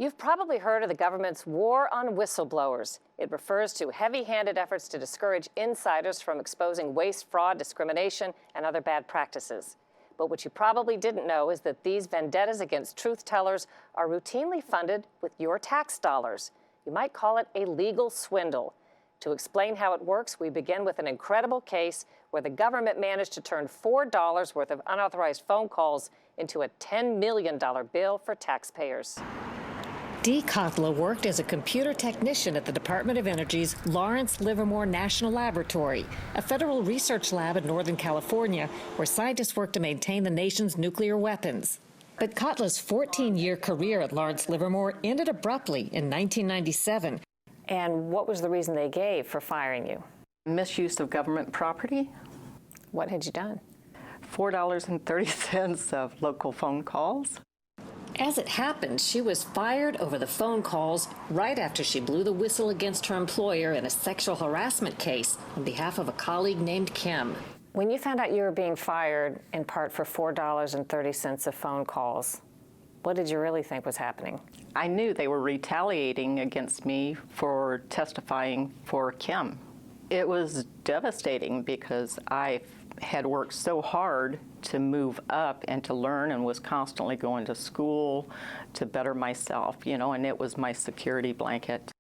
You've probably heard of the government's war on whistleblowers. It refers to heavy-handed efforts to discourage insiders from exposing waste, fraud, discrimination, and other bad practices. But what you probably didn't know is that these vendettas against truth-tellers are routinely funded with your tax dollars. You might call it a legal swindle. To explain how it works, we begin with an incredible case where the government managed to turn $4 worth of unauthorized phone calls into a $10 million bill for taxpayers. Deke worked as a computer technician at the Department of Energy's Lawrence Livermore National Laboratory, a federal research lab in Northern California where scientists work to maintain the nation's nuclear weapons. But Kotla's 14-year career at Lawrence Livermore ended abruptly in 1997. And what was the reason they gave for firing you? Misuse of government property. What had you done? $4.30 of local phone calls. As it happened, she was fired over the phone calls right after she blew the whistle against her employer in a sexual harassment case on behalf of a colleague named Kim. When you found out you were being fired in part for $4.30 of phone calls, what did you really think was happening? I knew they were retaliating against me for testifying for Kim. It was devastating because I had worked so hard to move up and to learn and was constantly going to school to better myself, and it was my security blanket.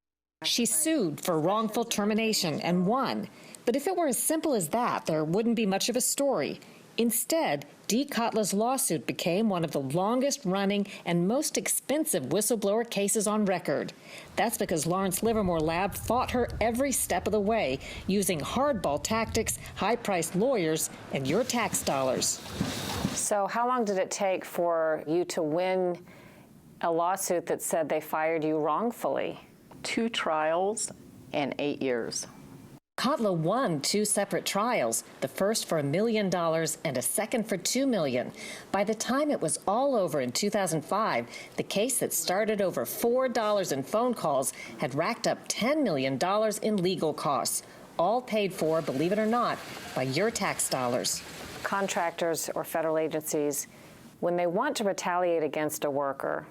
She sued for wrongful termination and won. But if it were as simple as that, there wouldn't be much of a story. Instead, Deke lawsuit became one of the longest-running and most expensive whistleblower cases on record. That's because Lawrence Livermore Lab fought her every step of the way, using hardball tactics, high-priced lawyers, and your tax dollars. So how long did it take for you to win a lawsuit that said they fired you wrongfully? 2 trials and 8 years. Kotla won 2 separate trials, the first for $1 million and a second for $2 million. By the time it was all over in 2005, the case that started over $4 in phone calls had racked up $10 million in legal costs, all paid for, believe it or not, by your tax dollars. Contractors or federal agencies, when they want to retaliate against a worker,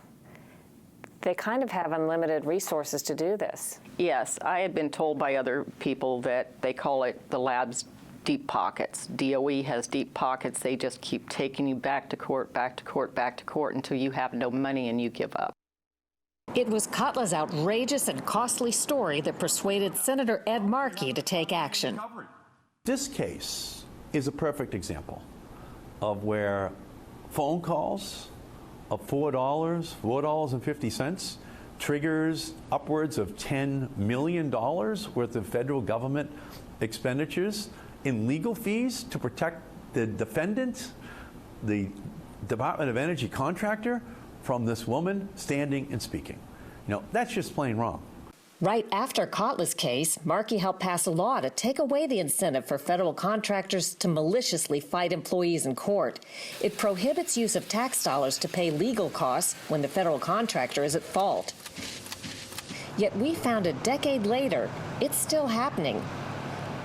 they kind of have unlimited resources to do this. Yes, I had been told by other people that they call it the lab's deep pockets. DOE has deep pockets. They just keep taking you back to court, back to court, back to court until you have no money and you give up. It was Kotla's outrageous and costly story that persuaded Senator Ed Markey to take action. This case is a perfect example of where phone calls of $4.50 triggers upwards of $10 million worth of federal government expenditures in legal fees to protect the defendant, the Department of Energy contractor, from this woman standing and speaking. That's just plain wrong. Right after Kotla's case, Markey helped pass a law to take away the incentive for federal contractors to maliciously fight employees in court. It prohibits use of tax dollars to pay legal costs when the federal contractor is at fault. Yet we found a decade later, it's still happening.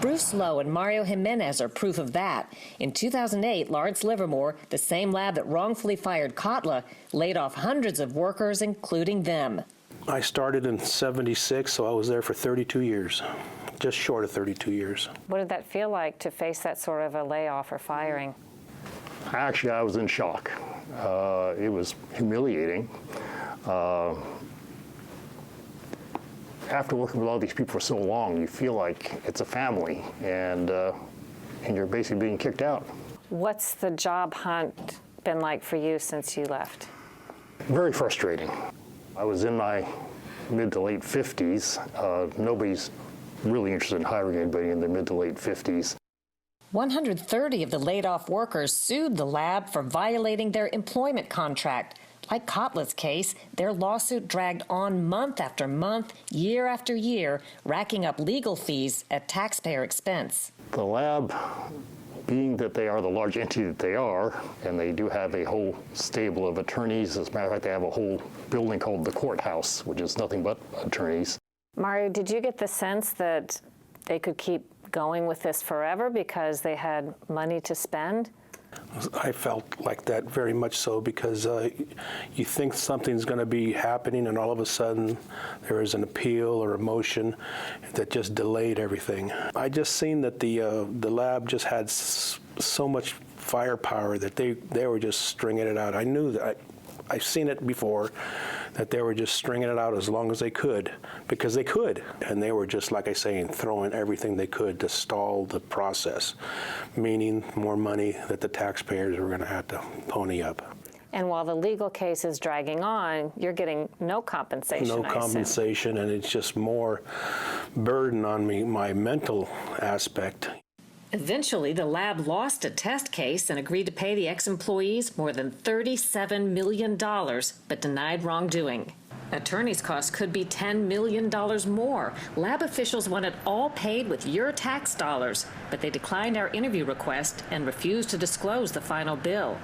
Bruce Lowe and Mario Jimenez are proof of that. In 2008, Lawrence Livermore, the same lab that wrongfully fired Kotla, laid off hundreds of workers, including them. I started in '76, so I was there for 32 years, just short of 32 years. What did that feel like to face that sort of a layoff or firing? Actually, I was in shock. It was humiliating. After working with all these people for so long, you feel like it's a family, and you're basically being kicked out. What's the job hunt been like for you since you left? Very frustrating. I was in my mid to late 50s. Nobody's really interested in hiring anybody in their mid to late 50s. 130 of the laid-off workers sued the lab for violating their employment contract. Like Kotla's case, their lawsuit dragged on month after month, year after year, racking up legal fees at taxpayer expense. The lab, being that they are the large entity that they are, and they do have a whole stable of attorneys. As a matter of fact, they have a whole building called the courthouse, which is nothing but attorneys. Mario, did you get the sense that they could keep going with this forever because they had money to spend? I felt like that very much so because you think something's going to be happening and all of a sudden there is an appeal or a motion that just delayed everything. I just seen that the lab just had so much firepower that they were just stringing it out. I knew that. I've seen it before, that they were just stringing it out as long as they could, because they could. And they were just, like I say, throwing everything they could to stall the process, meaning more money that the taxpayers were going to have to pony up. And while the legal case is dragging on, you're getting no compensation, No I assume. compensation, and it's just more burden on me, my mental aspect. Eventually, the lab lost a test case and agreed to pay the ex-employees more than $37 million, but denied wrongdoing. Attorney's costs could be $10 million more. Lab officials want it all paid with your tax dollars, but they declined our interview request and refused to disclose the final bill.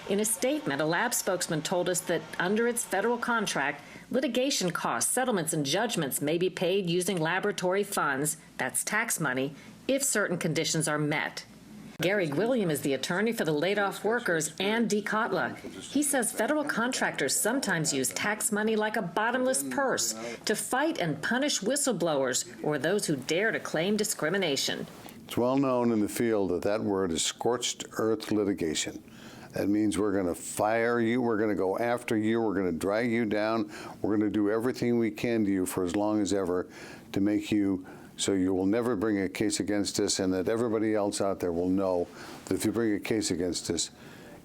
In a statement, a lab spokesman told us that under its federal contract, litigation costs, settlements, and judgments may be paid using laboratory funds, that's tax money, if certain conditions are met. Gary Gwilliam is the attorney for the laid-off workers and Deke. He says federal contractors sometimes use tax money like a bottomless purse to fight and punish whistleblowers or those who dare to claim discrimination. It's well known in the field that that word is scorched earth litigation. That means we're going to fire you, we're going to go after you, we're going to drag you down, we're going to do everything we can to you for as long as ever to make you so you will never bring a case against us, and that everybody else out there will know that if you bring a case against us,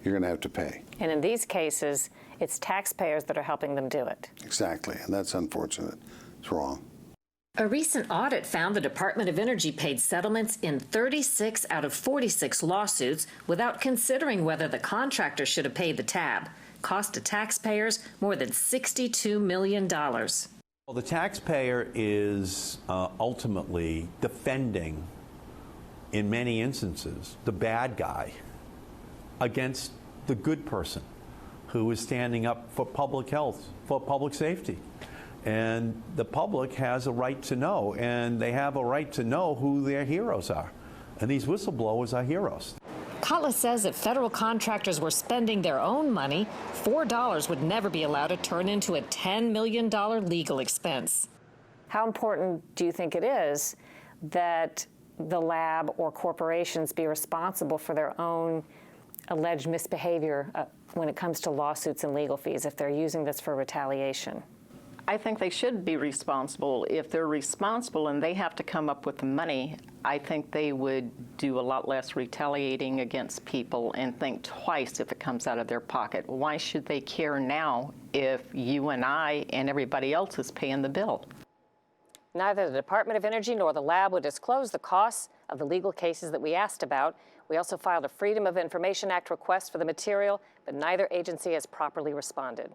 you're going to have to pay. And in these cases, it's taxpayers that are helping them do it. Exactly, and that's unfortunate. It's wrong. A recent audit found the Department of Energy paid settlements in 36 out of 46 lawsuits without considering whether the contractor should have paid the tab. Cost to taxpayers more than $62 million. Well, the taxpayer is ultimately defending, in many instances, the bad guy against the good person who is standing up for public health, for public safety. And the public has a right to know, and they have a right to know who their heroes are. And these whistleblowers are heroes. Kotler says if federal contractors were spending their own money, $4 would never be allowed to turn into a $10 million legal expense. How important do you think it is that the lab or corporations be responsible for their own alleged misbehavior when it comes to lawsuits and legal fees if they're using this for retaliation? I think they should be responsible. If they're responsible and they have to come up with the money, I think they would do a lot less retaliating against people and think twice if it comes out of their pocket. Why should they care now if you and I and everybody else is paying the bill? Neither the Department of Energy nor the lab would disclose the costs of the legal cases that we asked about. We also filed a Freedom of Information Act request for the material, but neither agency has properly responded.